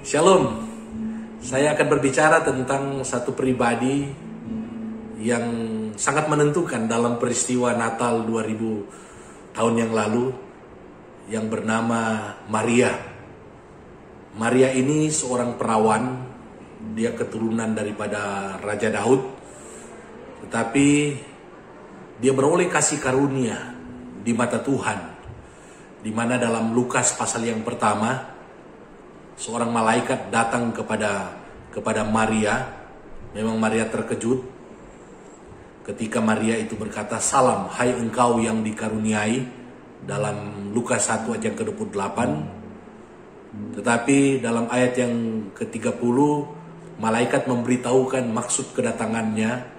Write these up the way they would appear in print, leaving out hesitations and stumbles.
Shalom, saya akan berbicara tentang satu pribadi yang sangat menentukan dalam peristiwa Natal 2000 tahun yang lalu, yang bernama Maria. Maria ini seorang perawan, dia keturunan daripada Raja Daud, tetapi dia beroleh kasih karunia di mata Tuhan, di mana dalam Lukas pasal yang pertama, seorang malaikat datang kepada Maria. Memang Maria terkejut ketika Maria itu berkata, "Salam, hai engkau yang dikaruniai," dalam Lukas 1 ayat yang ke-28. Tetapi dalam ayat yang ke-30, malaikat memberitahukan maksud kedatangannya,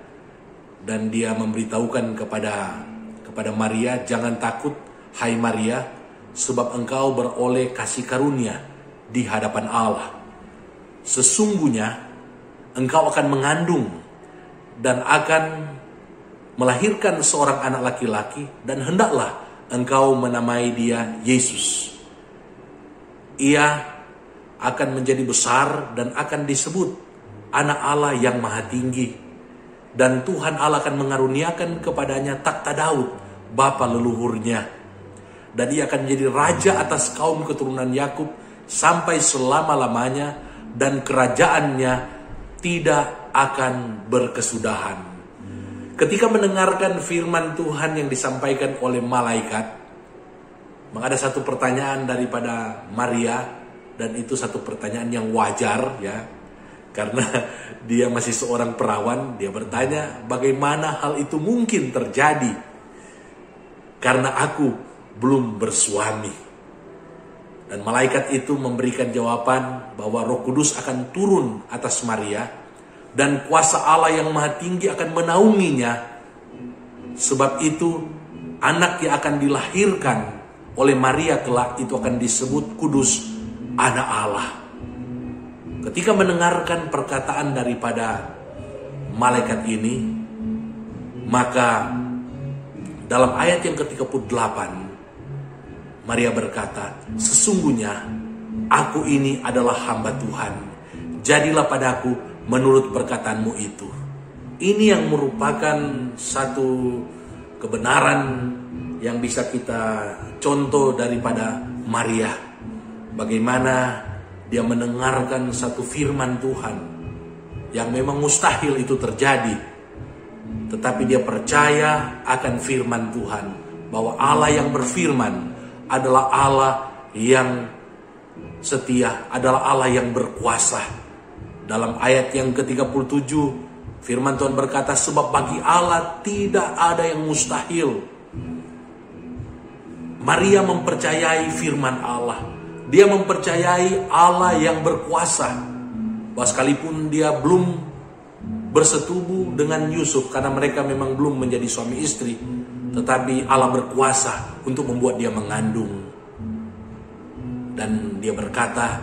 dan dia memberitahukan kepada Maria, "Jangan takut, hai Maria, sebab engkau beroleh kasih karunia di hadapan Allah. Sesungguhnya engkau akan mengandung dan akan melahirkan seorang anak laki-laki, dan hendaklah engkau menamai dia Yesus. Ia akan menjadi besar dan akan disebut Anak Allah yang Maha Tinggi, dan Tuhan Allah akan mengaruniakan kepadanya takhta Daud bapa leluhurnya, dan ia akan menjadi raja atas kaum keturunan Yakub sampai selama-lamanya, dan kerajaannya tidak akan berkesudahan." Ketika mendengarkan firman Tuhan yang disampaikan oleh malaikat, maka ada satu pertanyaan daripada Maria, dan itu satu pertanyaan yang wajar ya, karena dia masih seorang perawan. Dia bertanya, bagaimana hal itu mungkin terjadi karena aku belum bersuami. Dan malaikat itu memberikan jawaban bahwa Roh Kudus akan turun atas Maria, dan kuasa Allah yang Maha Tinggi akan menaunginya. Sebab itu anak yang akan dilahirkan oleh Maria kelak itu akan disebut kudus, Anak Allah. Ketika mendengarkan perkataan daripada malaikat ini, maka dalam ayat yang ke-38 Maria berkata, "Sesungguhnya aku ini adalah hamba Tuhan. Jadilah padaku menurut perkataanmu itu." Ini yang merupakan satu kebenaran yang bisa kita contoh daripada Maria. Bagaimana dia mendengarkan satu firman Tuhan yang memang mustahil itu terjadi, tetapi dia percaya akan firman Tuhan, bahwa Allah yang berfirman adalah Allah yang setia, adalah Allah yang berkuasa. Dalam ayat yang ke-37 firman Tuhan berkata, "Sebab bagi Allah tidak ada yang mustahil." Maria mempercayai firman Allah. Dia mempercayai Allah yang berkuasa, bahwa sekalipun dia belum bersetubuh dengan Yusuf, karena mereka memang belum menjadi suami istri, tetapi Allah berkuasa untuk membuat dia mengandung. Dan dia berkata,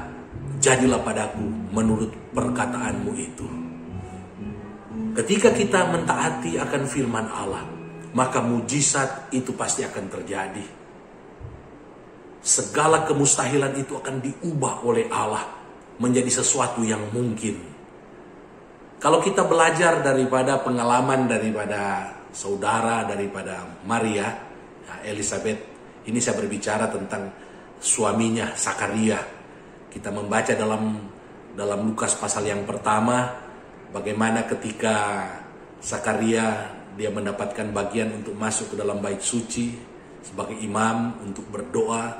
"Jadilah padaku menurut perkataanmu itu." Ketika kita mentaati akan firman Allah, maka mujizat itu pasti akan terjadi. Segala kemustahilan itu akan diubah oleh Allah menjadi sesuatu yang mungkin. Kalau kita belajar daripada pengalaman daripada saudara daripada Maria, Elizabeth, ini saya berbicara tentang suaminya Zakaria. Kita membaca dalam Lukas pasal yang pertama, bagaimana ketika Zakaria dia mendapatkan bagian untuk masuk ke dalam bait suci sebagai imam untuk berdoa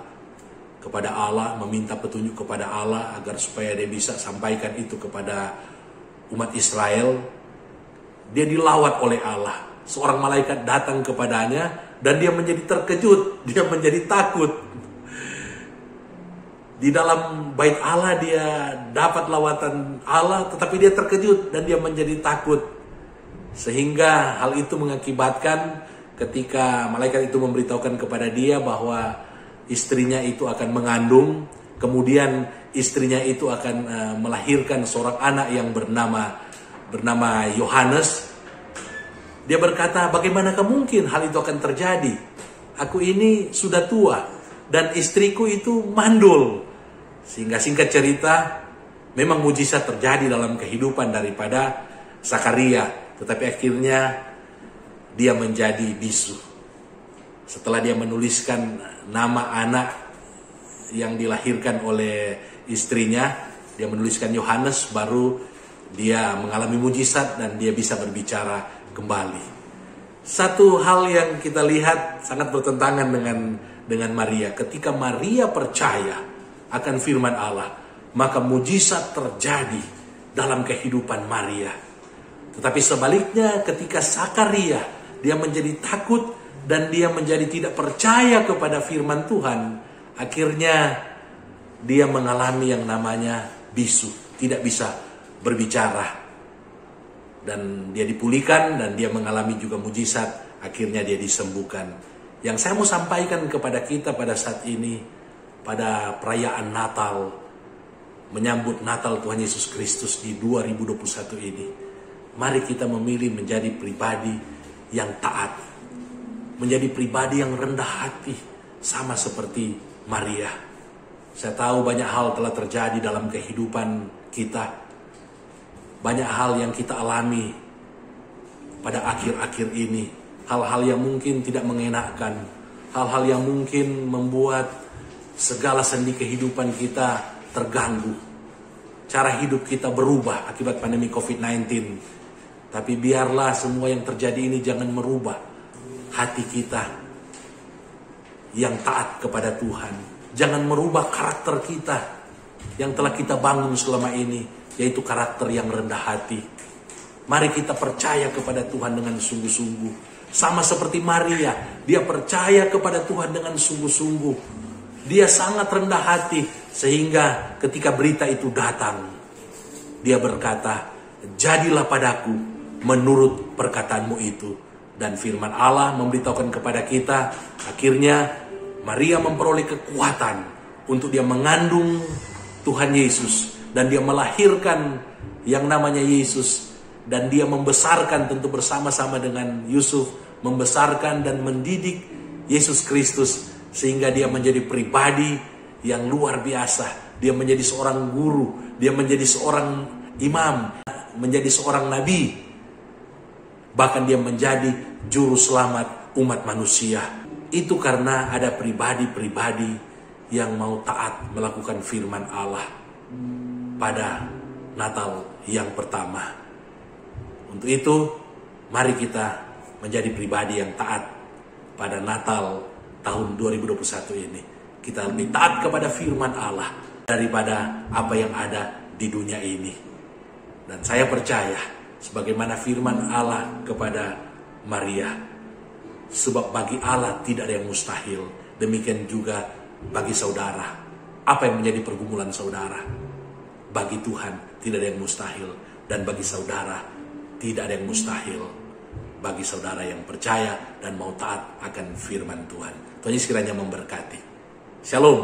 kepada Allah, meminta petunjuk kepada Allah agar supaya dia bisa sampaikan itu kepada umat Israel. Dia dilawat oleh Allah. Seorang malaikat datang kepadanya, dan dia menjadi terkejut, dia menjadi takut. Di dalam bait Allah dia dapat lawatan Allah, tetapi dia terkejut dan dia menjadi takut. Sehingga hal itu mengakibatkan ketika malaikat itu memberitahukan kepada dia bahwa istrinya itu akan mengandung, kemudian istrinya itu akan melahirkan seorang anak yang bernama Yohanes. Dia berkata, "Bagaimanakah mungkin hal itu akan terjadi? Aku ini sudah tua dan istriku itu mandul." Sehingga singkat cerita, Memang mujizat terjadi dalam kehidupan daripada Zakaria, tetapi akhirnya dia menjadi bisu. Setelah dia menuliskan nama anak yang dilahirkan oleh istrinya, dia menuliskan Yohanes, baru dia mengalami mujizat dan dia bisa berbicara kembali. Satu hal yang kita lihat sangat bertentangan dengan Maria. Ketika Maria percaya akan firman Allah, maka mujizat terjadi dalam kehidupan Maria. Tetapi sebaliknya ketika Zakaria, dia menjadi takut dan dia menjadi tidak percaya kepada firman Tuhan, akhirnya dia mengalami yang namanya bisu, tidak bisa berbicara. Dan dia dipulihkan dan dia mengalami juga mujizat, akhirnya dia disembuhkan. Yang saya mau sampaikan kepada kita pada saat ini, pada perayaan Natal, menyambut Natal Tuhan Yesus Kristus di 2021 ini, mari kita memilih menjadi pribadi yang taat, menjadi pribadi yang rendah hati, sama seperti Maria. Saya tahu banyak hal telah terjadi dalam kehidupan kita, banyak hal yang kita alami pada akhir-akhir ini, hal-hal yang mungkin tidak mengenakkan, hal-hal yang mungkin membuat segala sendi kehidupan kita terganggu. Cara hidup kita berubah akibat pandemi COVID-19. Tapi biarlah semua yang terjadi ini jangan merubah hati kita yang taat kepada Tuhan. Jangan merubah karakter kita yang telah kita bangun selama ini, yaitu karakter yang rendah hati. Mari kita percaya kepada Tuhan dengan sungguh-sungguh. Sama seperti Maria, dia percaya kepada Tuhan dengan sungguh-sungguh. Dia sangat rendah hati, sehingga ketika berita itu datang, dia berkata, "Jadilah padaku menurut perkataanmu itu." Dan firman Allah memberitahukan kepada kita, akhirnya Maria memperoleh kekuatan untuk dia mengandung Tuhan Yesus. Dan dia melahirkan yang namanya Yesus. Dan dia membesarkan tentu bersama-sama dengan Yusuf, membesarkan dan mendidik Yesus Kristus. Sehingga dia menjadi pribadi yang luar biasa. Dia menjadi seorang guru, dia menjadi seorang imam, menjadi seorang nabi. Bahkan dia menjadi juru selamat umat manusia. Itu karena ada pribadi-pribadi yang mau taat melakukan firman Allah pada Natal yang pertama. Untuk itu, mari kita menjadi pribadi yang taat pada Natal tahun 2021 ini. Kita lebih taat kepada firman Allah daripada apa yang ada di dunia ini. Dan saya percaya, sebagaimana firman Allah kepada Maria, sebab bagi Allah tidak ada yang mustahil. Demikian juga bagi saudara. Apa yang menjadi pergumulan saudara? Bagi Tuhan tidak ada yang mustahil. Dan bagi saudara tidak ada yang mustahil. Bagi saudara yang percaya dan mau taat akan firman Tuhan. Tuhan Yesus kiranya memberkati. Shalom.